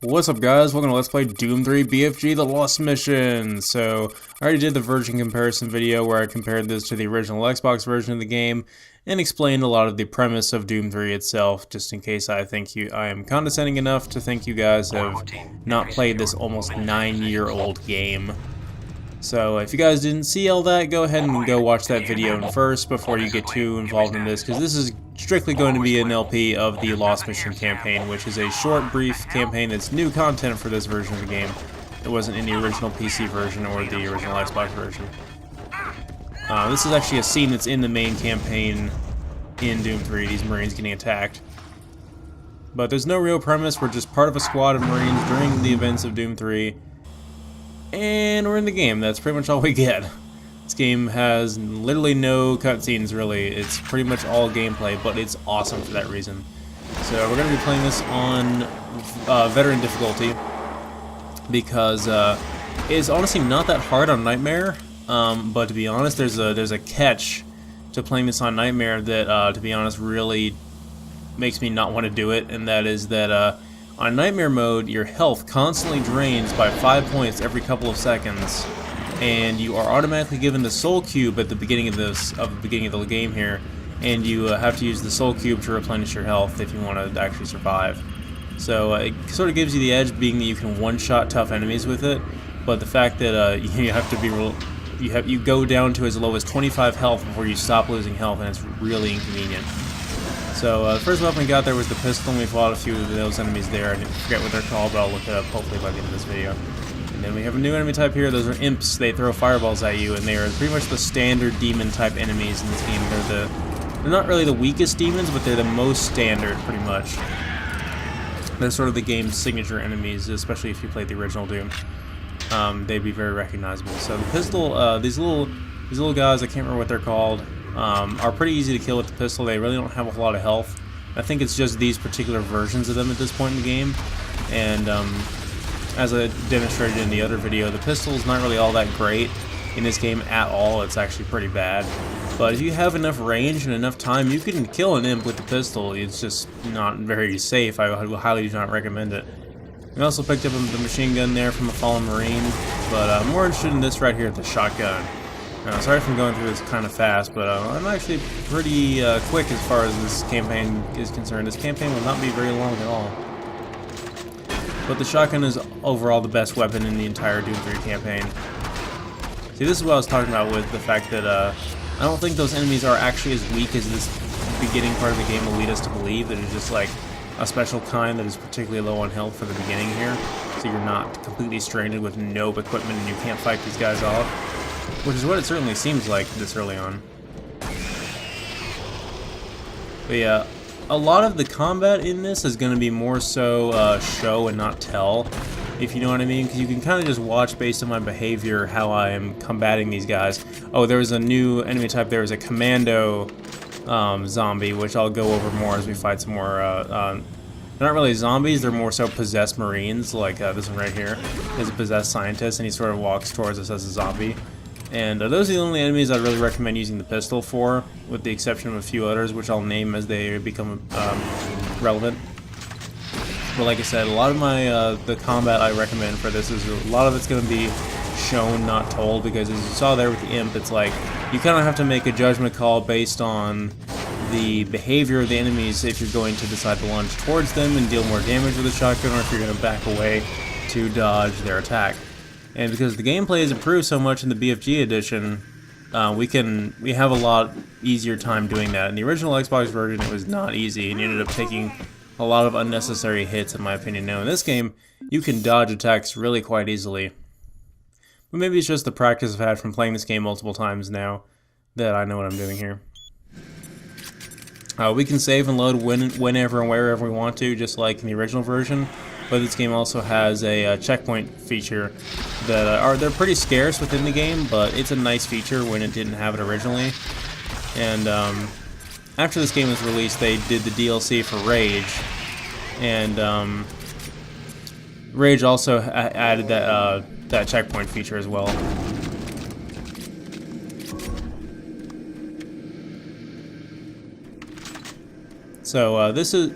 What's up, guys? Welcome to Let's Play Doom 3 BFG The Lost Mission. So, I already did the version comparison video where I compared this to the original Xbox version of the game and explained a lot of the premise of Doom 3 itself, just in case I am condescending enough to think you guys have not played this almost 9-year-old game. So, if you guys didn't see all that, go ahead and go watch that video first before you get too involved in this, because this is strictly going to be an LP of the Lost Mission campaign, which is a short, brief campaign that's new content for this version of the game. It wasn't in the original PC version or the original Xbox version. This is actually a scene that's in the main campaign in Doom 3, these Marines getting attacked. But there's no real premise, we're just part of a squad of Marines during the events of Doom 3. And we're in the game, that's pretty much all we get. This game has literally no cutscenes, really. It's pretty much all gameplay, but it's awesome for that reason. So we're going to be playing this on veteran difficulty, because it's honestly not that hard on Nightmare, but to be honest, there's a catch to playing this on Nightmare that, to be honest, really makes me not want to do it, and that is that on Nightmare mode, your health constantly drains by 5 points every couple of seconds, and you are automatically given the Soul Cube at the beginning of the game here, and you have to use the Soul Cube to replenish your health if you want to actually survive. So it sort of gives you the edge, being that you can one-shot tough enemies with it, but the fact that you have to be you go down to as low as 25 health before you stop losing health, and it's really inconvenient. So the first weapon we got there was the pistol, and we fought a few of those enemies there. I forget what they're called, but I'll look it up hopefully by the end of this video. And then we have a new enemy type here. Those are imps. They throw fireballs at you, and they are pretty much the standard demon type enemies in this game. They're not really the weakest demons, but they're the most standard, pretty much. They're sort of the game's signature enemies, especially if you played the original Doom. They'd be very recognizable. So the pistol, these little guys, I can't remember what they're called, are pretty easy to kill with the pistol. They really don't have a whole lot of health. I think it's just these particular versions of them at this point in the game, and as I demonstrated in the other video, the pistol is not really all that great in this game at all. It's actually pretty bad. But if you have enough range and enough time, you can kill an imp with the pistol. It's just not very safe. I highly do not recommend it. We also picked up the machine gun there from a fallen Marine, but I'm more interested in this right here, the shotgun. Sorry if I'm going through this kind of fast, but I'm actually pretty quick as far as this campaign is concerned. This campaign will not be very long at all. But the shotgun is overall the best weapon in the entire Doom 3 campaign. See, this is what I was talking about with the fact that I don't think those enemies are actually as weak as this beginning part of the game will lead us to believe, that it's just like a special kind that is particularly low on health for the beginning here, so you're not completely stranded with no equipment and you can't fight these guys off, which is what it certainly seems like this early on. But yeah, a lot of the combat in this is going to be more so show and not tell, if you know what I mean, because you can kind of just watch based on my behavior how I am combating these guys. Oh, there was a new enemy type. There was a commando zombie, which I'll go over more as we fight some more. They're not really zombies, they're more so possessed Marines, like this one right here is a possessed scientist, and he sort of walks towards us as a zombie. And those are the only enemies I'd really recommend using the pistol for, with the exception of a few others, which I'll name as they become relevant. But like I said, a lot of my the combat I recommend for this is a lot of it's going to be shown, not told, because as you saw there with the imp, it's like you kind of have to make a judgment call based on the behavior of the enemies if you're going to decide to launch towards them and deal more damage with a shotgun, or if you're going to back away to dodge their attack. And because the gameplay has improved so much in the BFG edition, we have a lot easier time doing that. In the original Xbox version, it was not easy, and you ended up taking a lot of unnecessary hits, in my opinion. Now in this game, you can dodge attacks really quite easily. But maybe it's just the practice I've had from playing this game multiple times now that I know what I'm doing here. We can save and load whenever and wherever we want to, just like in the original version. But this game also has a checkpoint feature that they're pretty scarce within the game, but it's a nice feature when it didn't have it originally. And after this game was released, they did the DLC for Rage, and Rage also added that checkpoint feature as well. So this is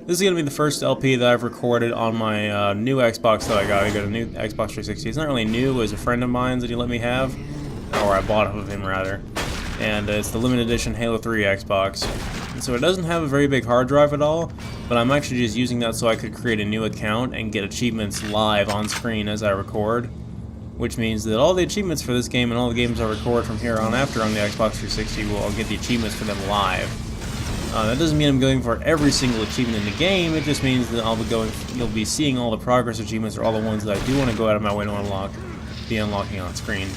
This is going to be the first LP that I've recorded on my new Xbox that I got. I got a new Xbox 360. It's not really new, it was a friend of mine that he let me have, or I bought it of him rather. And it's the limited edition Halo 3 Xbox. And so it doesn't have a very big hard drive at all, but I'm actually just using that so I could create a new account and get achievements live on screen as I record. Which means that all the achievements for this game and all the games I record from here on after on the Xbox 360 I'll get the achievements for them live. That doesn't mean I'm going for every single achievement in the game, it just means that you'll be seeing all the progress achievements or all the ones that I do want to go out of my way to be unlocking on screen.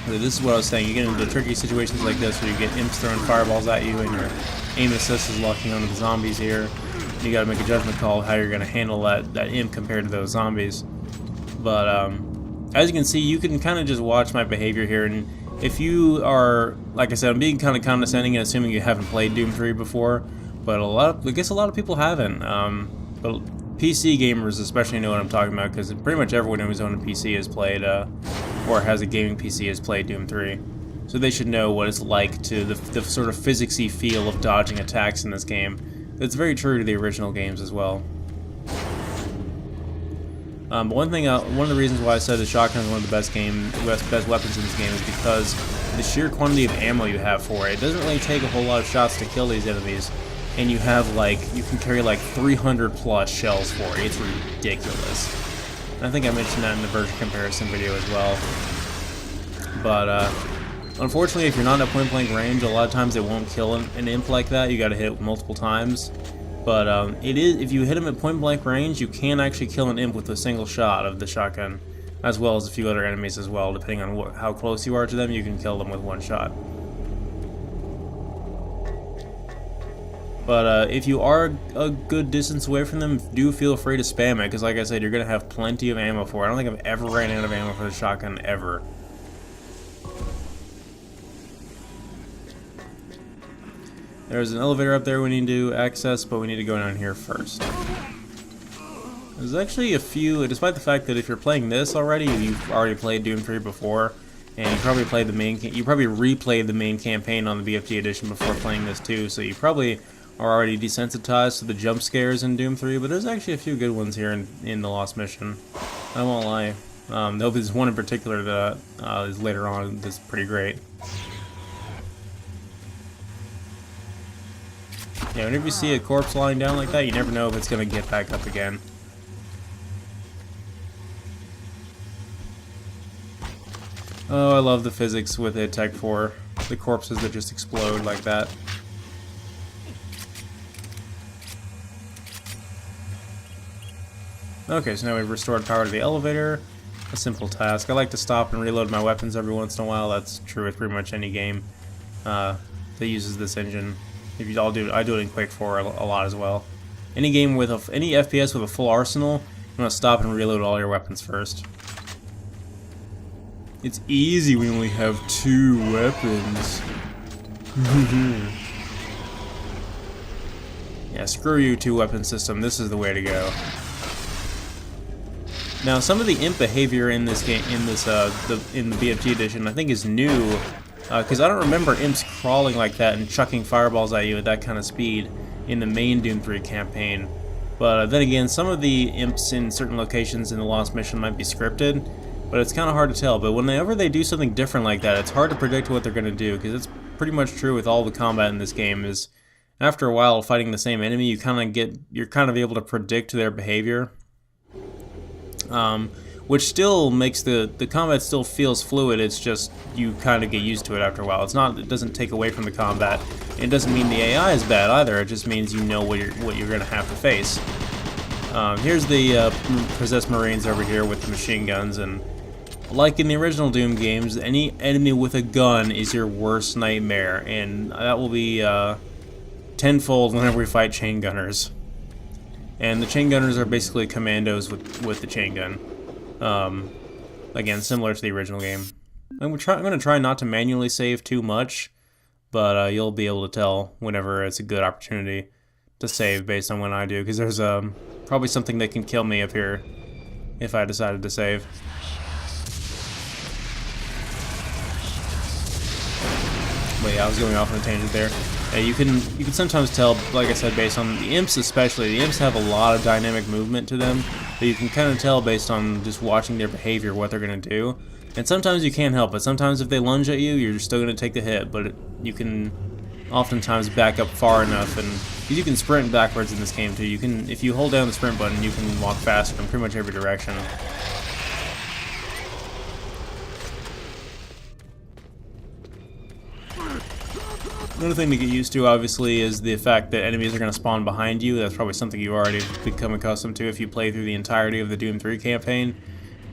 So this is what I was saying, you get into tricky situations like this where you get imps throwing fireballs at you and your aim assist is locking onto the zombies here. You gotta make a judgment call how you're gonna handle that imp compared to those zombies. But as you can see, you can kind of just watch my behavior here, and if you are, like I said, I'm being kind of condescending and assuming you haven't played Doom 3 before, but I guess a lot of people haven't. But PC gamers especially know what I'm talking about, because pretty much everyone who's on a PC has played, or has a gaming PC has played Doom 3. So they should know what it's like to the sort of physicsy feel of dodging attacks in this game. It's very true to the original games as well. One of the reasons why I said the shotgun is one of the best weapons in this game is because the sheer quantity of ammo you have for it. It doesn't really take a whole lot of shots to kill these enemies, and you can carry like 300 plus shells for it. It's ridiculous. And I think I mentioned that in the version comparison video as well. But unfortunately, if you're not at point blank range, a lot of times it won't kill an imp like that. You got to hit it multiple times. But if you hit him at point blank range, you can actually kill an imp with a single shot of the shotgun, as well as a few other enemies as well. Depending on how close you are to them, you can kill them with one shot. But if you are a good distance away from them, do feel free to spam it, because like I said, you're going to have plenty of ammo for it. I don't think I've ever ran out of ammo for the shotgun, ever. There's an elevator up there we need to access, but we need to go down here first. There's actually a few, despite the fact that if you're playing this already, you've already played Doom 3 before, and you probably replayed the main campaign on the BFG edition before playing this too, so you probably are already desensitized to the jump scares in Doom 3, but there's actually a few good ones here in The Lost Mission. I won't lie. There's one in particular that is later on that's pretty great. Yeah, whenever you see a corpse lying down like that, you never know if it's going to get back up again. Oh, I love the physics with it, Tech 4. The corpses that just explode like that. Okay, so now we've restored power to the elevator. A simple task. I like to stop and reload my weapons every once in a while. That's true with pretty much any game that uses this engine. I do it in Quake 4 a lot as well. Any game with any FPS with a full arsenal, you want to stop and reload all your weapons first. It's easy when you only have 2 weapons. Yeah, screw you, 2-weapon system. This is the way to go. Now, some of the imp behavior in this game, in the BFG edition, I think is new. Because I don't remember imps crawling like that and chucking fireballs at you at that kind of speed in the main Doom 3 campaign. But then again, some of the imps in certain locations in the Lost Mission might be scripted, but it's kind of hard to tell. But whenever they do something different like that, it's hard to predict what they're going to do, because it's pretty much true with all the combat in this game. Is after a while fighting the same enemy, you're kind of able to predict their behavior. Which still makes the combat still feels fluid. It's just you kind of get used to it after a while. It doesn't take away from the combat. It doesn't mean the AI is bad either. It just means you know what you're going to have to face. Here's the possessed Marines over here with the machine guns, and like in the original Doom games, any enemy with a gun is your worst nightmare, and that will be tenfold whenever we fight chain gunners. And the chain gunners are basically commandos with the chain gun. Again, similar to the original game. I'm going to try not to manually save too much, but you'll be able to tell whenever it's a good opportunity to save based on when I do, because there's probably something that can kill me up here if I decided to save. But yeah, I was going off on a tangent there. You can sometimes tell, like I said, based on the imps especially. The imps have a lot of dynamic movement to them, but you can kind of tell based on just watching their behavior what they're going to do. And sometimes you can't help it. Sometimes if they lunge at you, you're still going to take the hit, but you can oftentimes back up far enough, and you can sprint backwards in this game too. You can, if you hold down the sprint button, you can walk faster in pretty much every direction. Another thing to get used to, obviously, is the fact that enemies are going to spawn behind you. That's probably something you already become accustomed to if you play through the entirety of the Doom 3 campaign,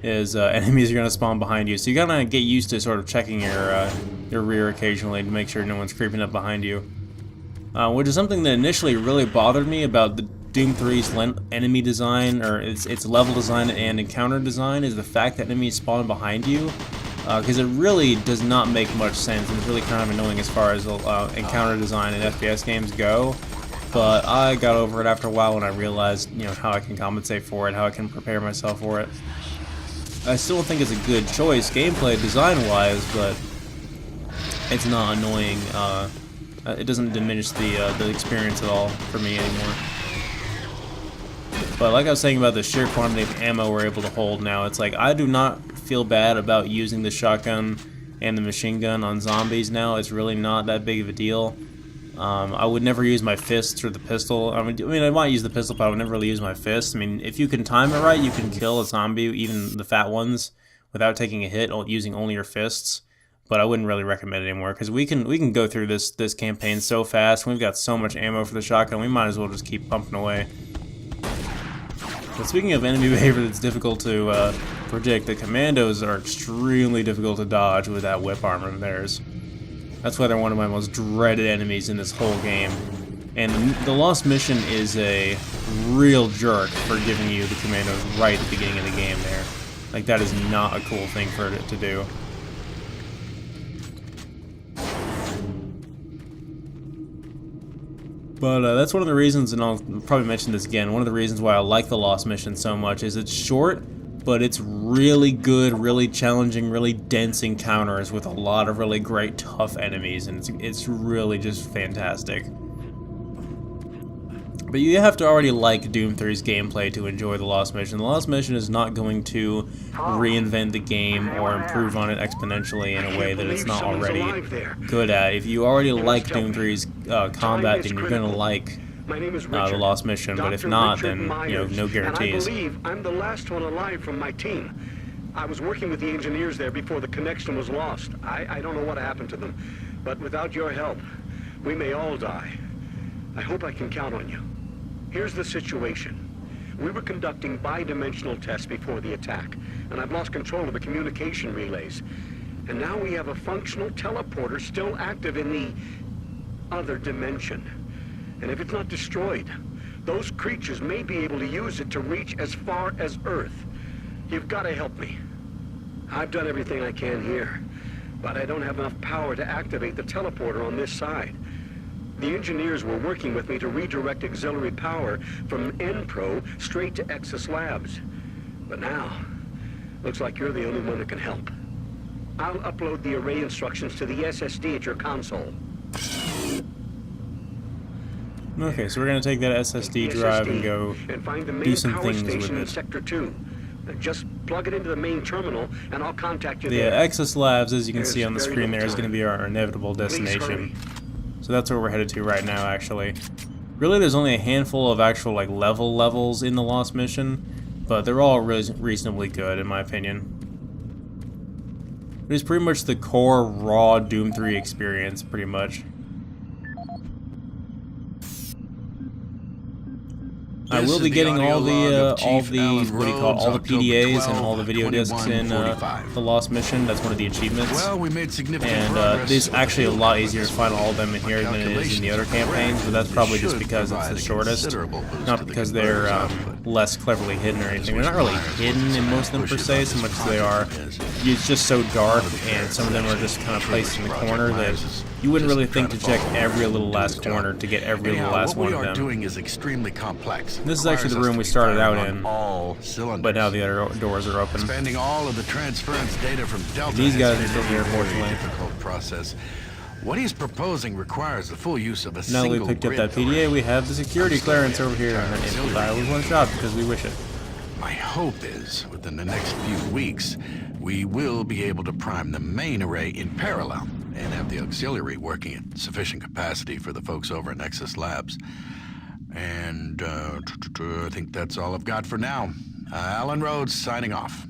is enemies are going to spawn behind you. So you got to get used to sort of checking your rear occasionally to make sure no one's creeping up behind you. Which is something that initially really bothered me about the Doom 3's enemy design, or its level design and encounter design, is the fact that enemies spawn behind you. Because it really does not make much sense, and it's really kind of annoying as far as encounter design in FPS games go. But I got over it after a while when I realized, you know, how I can compensate for it, how I can prepare myself for it. I still don't think it's a good choice gameplay design-wise, but it's not annoying. It doesn't diminish the experience at all for me anymore. But like I was saying about the sheer quantity of ammo we're able to hold now, it's like I do not feel bad about using the shotgun and the machine gun on zombies now. It's really not that big of a deal. I would never use my fists or the pistol. I mean, I might use the pistol, but I would never really use my fists. I mean, if you can time it right, you can kill a zombie, even the fat ones, without taking a hit, using only your fists. But I wouldn't really recommend it anymore, because we can go through this campaign so fast. We've got so much ammo for the shotgun, we might as well just keep pumping away. But speaking of enemy behavior that's difficult to predict, the commandos are extremely difficult to dodge with that whip armor of theirs. That's why they're one of my most dreaded enemies in this whole game. And the Lost Mission is a real jerk for giving you the commandos right at the beginning of the game there. Like, that is not a cool thing for it to do. But that's one of the reasons, and I'll probably mention this again, one of the reasons why I like the Lost Mission so much is it's short, but it's really good, really challenging, really dense encounters with a lot of really great, tough enemies, and it's really just fantastic. But you have to already like Doom 3's gameplay to enjoy the Lost Mission. The Lost Mission is not going to reinvent the game or improve on it exponentially in a way that it's not already good at. If you already like Doom 3's combat, then you're going to like the Lost Mission. But if not, then, you know, no guarantees. I believe I'm the last one alive from my team. I was working with the engineers there before the connection was lost. I don't know what happened to them, but without your help, we may all die. I hope I can count on you. Here's the situation. We were conducting bi-dimensional tests before the attack, and I've lost control of the communication relays. And now we have a functional teleporter still active in the other dimension. And if it's not destroyed, those creatures may be able to use it to reach as far as Earth. You've got to help me. I've done everything I can here, but I don't have enough power to activate the teleporter on this side. The engineers were working with me to redirect auxiliary power from N-Pro straight to Exus Labs. But now, looks like you're the only one that can help. I'll upload the array instructions to the SSD at your console. Okay, so we're going to take that SSD drive and go do some things with it. Sector 2. Just plug it into the main terminal, and I'll contact you the there. Exus Labs, as you can see on the screen there, is going to be our inevitable destination. So that's where we're headed to right now, actually. Really, there's only a handful of actual levels in the Lost Mission, but they're all reasonably good, in my opinion. It is pretty much the core, raw Doom 3 experience, pretty much. I will be getting all the PDAs and all the video discs in the Lost Mission. That's one of the achievements. Well, we made significant and progress. it's actually a lot easier to find all of them in here than it is in the other campaigns, but that's probably just because it's the shortest, not because they're less cleverly hidden or anything. They're not really hidden in most of them per se, so much as they are. It's just so dark, and some of them are just kind of placed in the corner that you wouldn't really think to check every little last corner to get every little last one of them. What we are doing is extremely complex. This is actually the room we started out in, all cylinders. but now the other doors are open. Spending all of the transference data from Delta These guys are has still been here, a very fortunately. difficult process. What he's proposing requires the full use of a Now that we single picked up grid that PDA, array. we have the security clearance over here, and it will die with one shot because we wish it. My hope is, within the next few weeks, we will be able to prime the main array in parallel and have the auxiliary working at sufficient capacity for the folks over at Nexus Labs. And I think that's all I've got for now. Alan Rhodes signing off.